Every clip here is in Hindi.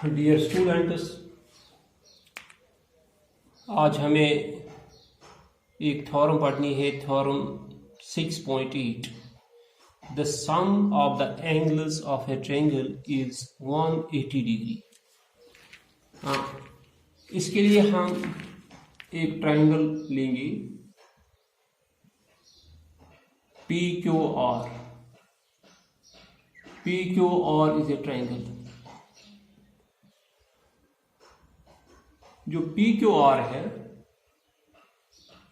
डियर स्टूडेंट्स, आज हमें एक थ्योरम पढ़नी है। Theorem 6.8। The sum of the angles of a triangle is 180 degree. इसके लिए हम एक ट्रायंगल लेंगे P Q R. P Q R is a triangle. जो पी क्यू आर है,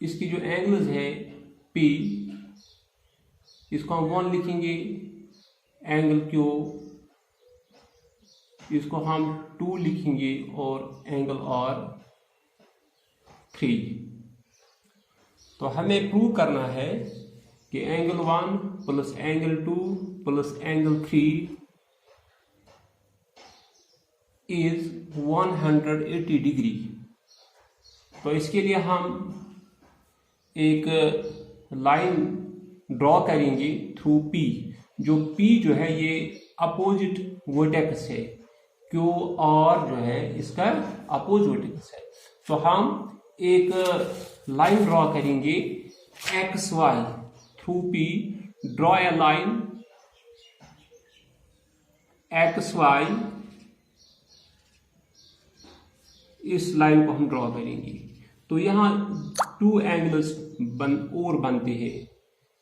इसकी जो एंगल्स है पी, इसको हम 1 लिखेंगे। एंगल क्यू, इसको हम 2 लिखेंगे और एंगल आर 3। तो हमें प्रूव करना है कि angle 1 plus angle 2 plus angle 3 is 180 degree. तो इसके लिए हम एक लाइन ड्रॉ करेंगे थ्रू पी। जो पी जो है ये अपोजिट वर्टेक्स है, क्यू आर जो है इसका अपोजिट वर्टेक्स है। तो हम एक लाइन ड्रॉ करेंगे X Y through P. Draw a line X Y. इस लाइन को हम ड्रॉ करेंगे तो यहाँ 2 एंगल्स और बनते हैं।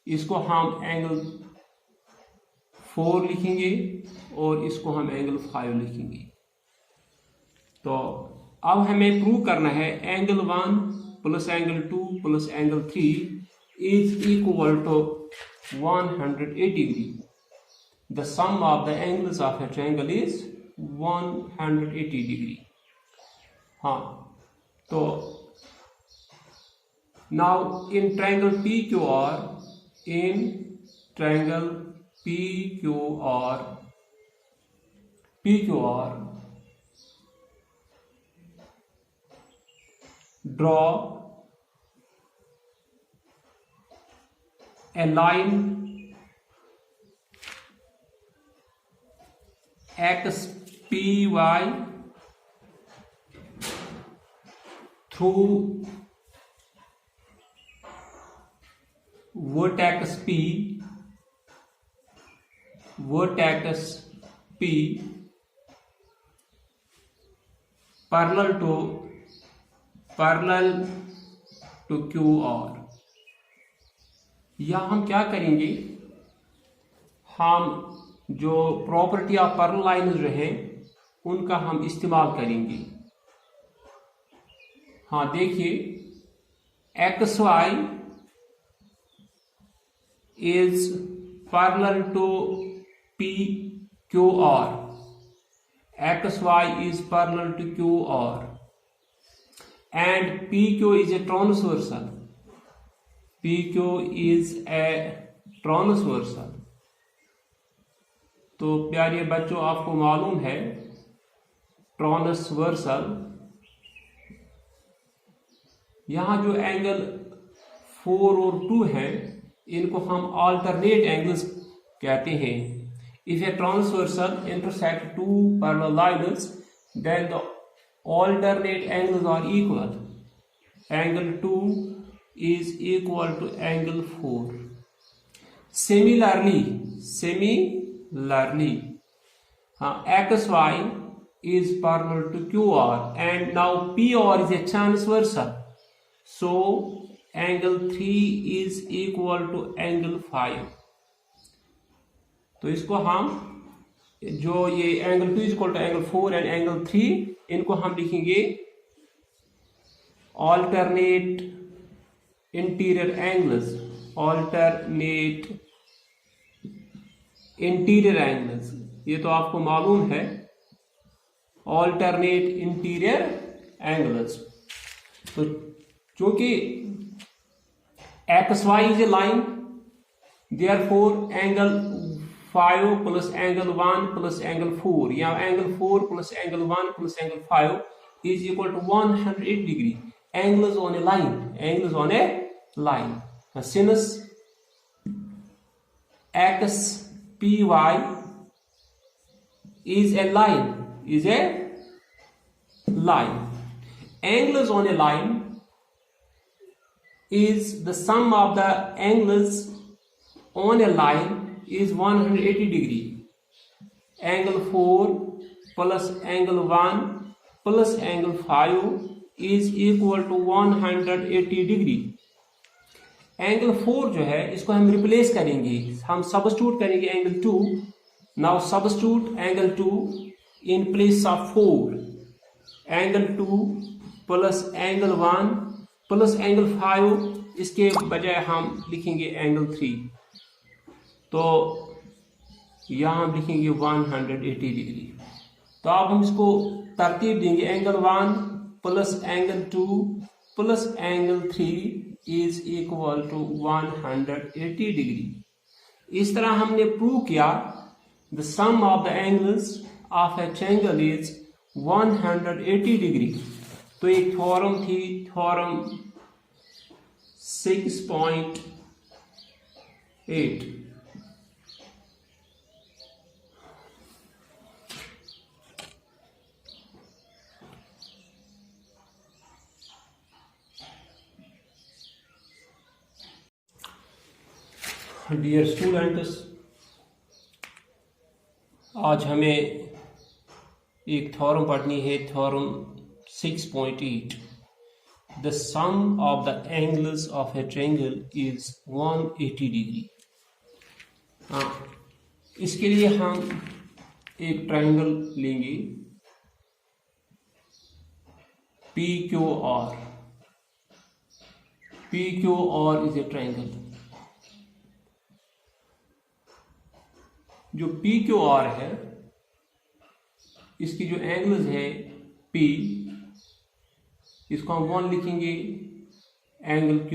इसको हम एंगल 4 लिखेंगे और इसको हम एंगल 5 लिखेंगे। तो अब हमें प्रूव करना है angle 1 plus angle 2 plus angle 3 is equal to 180 degree. The sum of the angles of a triangle is 180 degree. हाँ, तो now in triangle P Q R, in triangle P Q R draw a line X P Y through vertex P parallel to QR। या हम क्या करेंगे, हम जो प्रॉपर्टी ऑफ पैरेलल लाइन जो है उनका हम इस्तेमाल करेंगे। हाँ, देखिए X Y is parallel to P Q R. X Y is parallel to Q R and P Q is a transversal. P Q is a transversal. तो प्यारे बच्चों, आपको मालूम है ट्रांसवर्सल, यहाँ जो एंगल 4 और 2 है इनको हम अल्टरनेट एंगल्स कहते हैं। If a transversal intersect 2 parallel lines then the alternate angles are equal. Angle 2 is equal to angle 4। Similarly X Y is parallel to QR and now PR is a transversal, so angle 3 is equal to angle 5। तो इसको हम जो ये angle 2 is equal to angle 4 and angle 3 इनको हम लिखेंगे alternate interior angles। ये तो आपको मालूम है, alternate interior angles। तो चूंकि X Y is a line, therefore angle 5 plus angle 1 plus angle 4 या angle 4 plus angle 1 plus angle 5 is equal to 180 degree. Angles on a line. Since X P Y is a line. Angles on a line is the sum of the angles on a line is 180 degree. Angle 4 plus angle 1 plus angle 5 is equal to 180 degree. Angle 4 जो है इसको हम रिप्लेस करेंगे, हम सब्स्टिट्यूट करेंगे angle 2. Now substitute angle 2 in place of 4. Angle 2 plus angle 1 plus angle 5, इसके बजाय हम लिखेंगे एंगल 3. तो यहाँ हम लिखेंगे 180 डिग्री. तो अब हम इसको तरतीब देंगे. Angle 1 plus angle 2 plus angle 3 is equal to 180 degree. इस तरह हमने प्रूव किया the sum of the angles of a triangle is 180 degree. तो एक थ्योरम थी, थ्योरम 6.8. डियर स्टूडेंट्स, आज हमें एक थ्योरम पढ़नी है, theorem 6.8. The sum of the angles of a triangle is 180 degree. इसके लिए हम एक ट्रायंगल लेंगे PQR. PQR is a triangle. जो PQR है इसकी जो एंगल्स है P, इसको हम 1 लिखेंगे. एंगल Q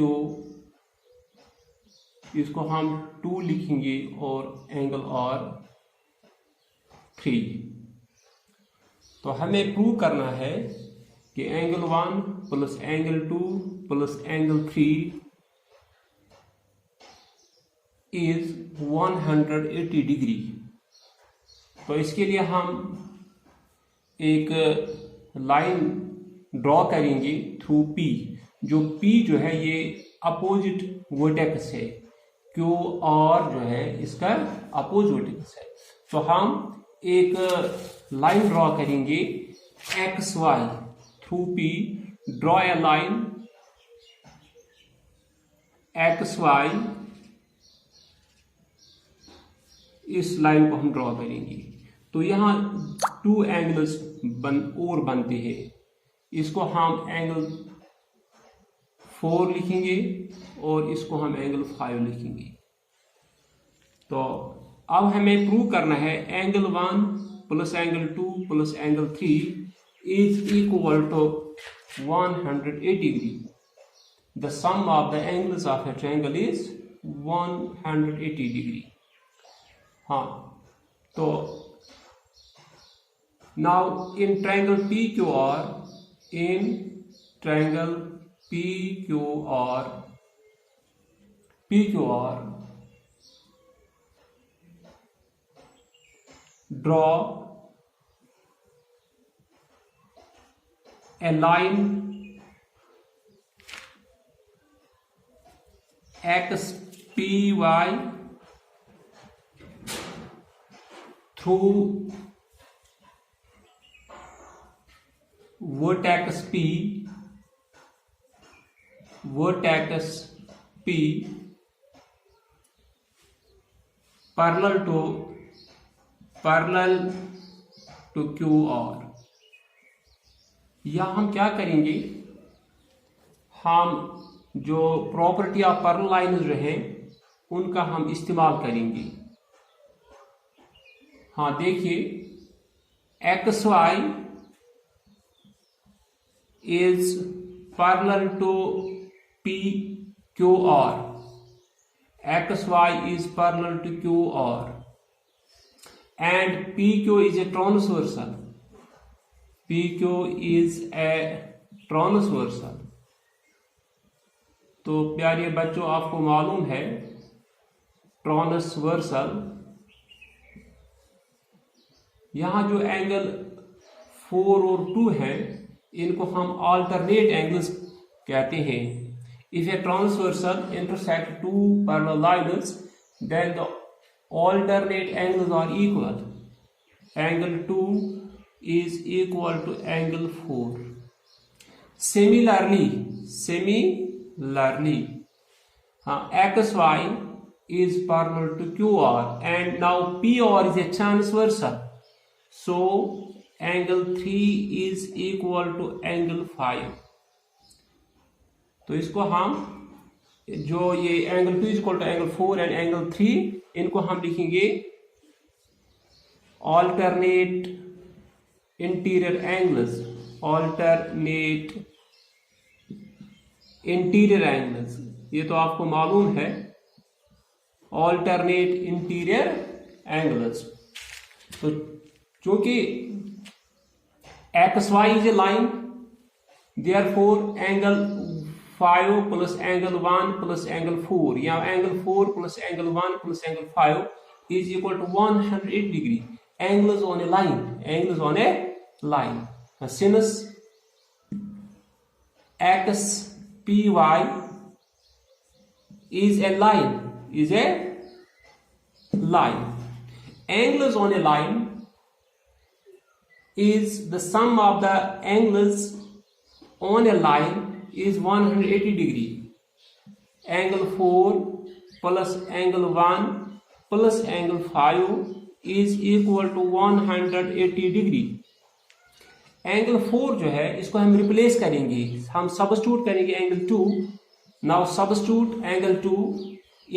इसको हम 2 लिखेंगे और एंगल R 3. तो हमें प्रूव करना है कि angle 1 plus angle 2 plus angle 3 is 180 degree. तो इसके लिए हम एक लाइन ड्रॉ करेंगे थ्रू P. जो P जो है ये अपोजिट वर्टेक्स है, QR जो है इसका अपोजिट वर्टेक्स है. तो हम एक लाइन ड्रॉ करेंगे XY through P. Draw a line XY. इस लाइन को हम ड्रॉ करेंगे. तो यहाँ 2 एंगल्स और बनते हैं. इसको हम एंगल 4 लिखेंगे और इसको हम एंगल 5 लिखेंगे. तो अब हमें प्रूव करना है angle 1 plus angle 2 plus angle 3 is equal to 180 degree. The sum of the angles of a triangle is 180 degree. हाँ, तो now in triangle PQR, in triangle PQR draw a line XPY through vertex P parallel to QR. या हम क्या करेंगे, हम जो प्रॉपर्टी ऑफ पैरेलल लाइन्स जो हैं उनका हम इस्तेमाल करेंगे. हाँ देखिए, XY is parallel to PQR. XY is parallel to QR and PQ is a transversal. PQ is a transversal. तो प्यारे बच्चों, आपको मालूम है ट्रांसवर्सल, यहाँ जो एंगल 4 और 2 है इनको हम alternate angles कहते हैं. If a transversal intersect two parallel lines, then the alternate angles are equal. Angle 2 is equal to angle 4. Similarly, XY is parallel to QR, and now PR is a transversal. So angle 3 is equal to angle 5. तो इसको हम जो ये angle 2 is equal to angle 4 and angle 3 इनको हम लिखेंगे ऑल्टरनेट इंटीरियर एंगल्स. ये तो आपको मालूम है ऑल्टरनेट इंटीरियर एंगल्स. तो चूंकि XY is a line, therefore angle 5 plus angle 1 plus angle 4 या angle 4 plus angle 1 plus angle 5 is equal to 180 degree. Angles on a line. Since XPY is a line, angles on a line is the sum of the angles on a line is 180 degree. Angle 4 plus angle 1 plus angle 5 is equal to 180 degree. Angle 4 जो है इसको हम रिप्लेस करेंगे, हम सब्स्टिट्यूट करेंगे angle 2. Now substitute angle 2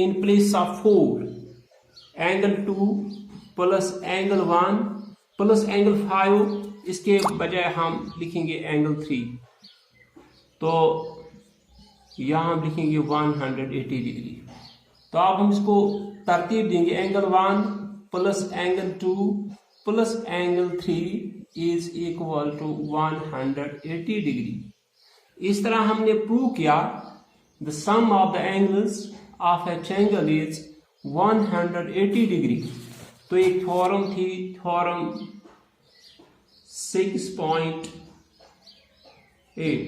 in place of 4. Angle 2 plus angle 1 plus angle 5, इसके बजाय हम लिखेंगे angle 3. तो यहाँ हम लिखेंगे 180 डिग्री. तो अब हम इसको तरतीब देंगे. Angle 1 plus angle 2 plus angle 3 is equal to 180 degree. इस तरह हमने प्रूव किया the sum of the angles of a triangle is 180 degree. तो एक थ्योरम थी, थ्योरम 6.8.